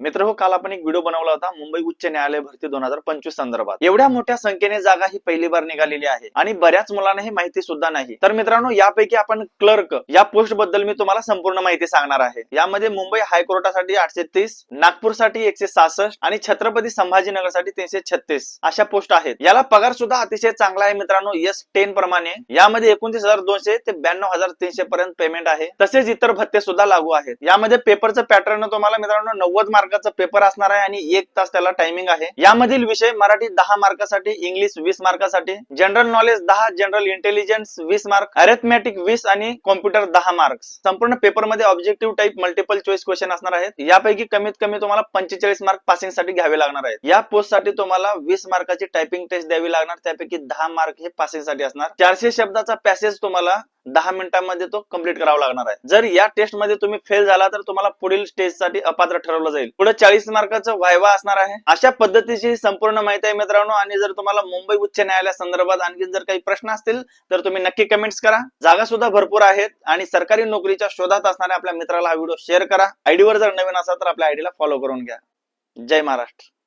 मित्र हो, काल आपण एक व्हिडिओ बनवला होता मुंबई उच्च न्यायालय भरती 2025 संदर्भात. एवढ्या मोठ्या संख्येने जागा ही पहिली बार निघालेली आहे आणि बऱ्याच मुलांना ही माहिती सुद्धा नाही. तर मित्रांनो, यापैकी आपण क्लर्क या पोस्ट बद्दल मी तुम्हाला संपूर्ण माहिती सांगणार आहे. यामध्ये मुंबई हायकोर्टासाठी 830, नागपूरसाठी 166 आणि छत्रपती संभाजीनगरसाठी 336 अशा पोस्ट आहेत. याला पगार सुद्धा अतिशय चांगला आहे मित्रांनो. S10 प्रमाणे यामध्ये 29,200 ते 92,300 पर्यंत पेमेंट आहे. तसेच इतर भत्ते सुद्धा लागू आहेत. यामध्ये पेपरचं पॅटर्न तुम्हाला मित्रांनो 90 मार्काचा पेपर असणार आहे आणि 1 तास त्याला टायमिंग आहे. यामधील विषय मराठी 10 मार्कासाठी, इंग्लिश 20 मार्कासाठी, general knowledge 10, general intelligence 20 mark, arithmetic 20 आणि कॉम्प्युटर 10 मार्क्स. संपूर्ण पेपर मध्ये objective type multiple choice question असणार आहेत. यापैकी कमीत कमी तुम्हाला 45 मार्क पासिंग साठी घ्यावे लागणार आहेत. या पोस्ट साठी तुम्हाला 20 मार्काची टायपिंग टेस्ट द्यावी लागणार, त्यापैकी 10 मार्क हे पासिंग साठी असणार. 400 शब्दाचा पॅसेज तुम्हाला 10 मिनिटांमध्ये तो कंप्लीट करावा लागणार आहे. जर या टेस्ट मध्ये तुम्ही फेल झाला तर तुम्हाला पुढील स्टेज साठी अपात्र ठरवलं जाईल. पुढे 40 मार्काचं व्हायवा असणार आहे. अशा पद्धतीची संपूर्ण माहिती आहे मित्रांनो. आणि जर तुम्हाला मुंबई उच्च न्यायालया संदर्भात आणखी जर काही प्रश्न असतील तर तुम्ही नक्की कमेंट्स करा. जागा सुद्धा भरपूर आहेत आणि सरकारी नोकरीच्या शोधात असणाऱ्या आपल्या मित्राला हा व्हिडिओ शेअर करा. आयडी वर जर नवीन असाल तर आपल्या आयडीला फॉलो करून घ्या. जय महाराष्ट्र.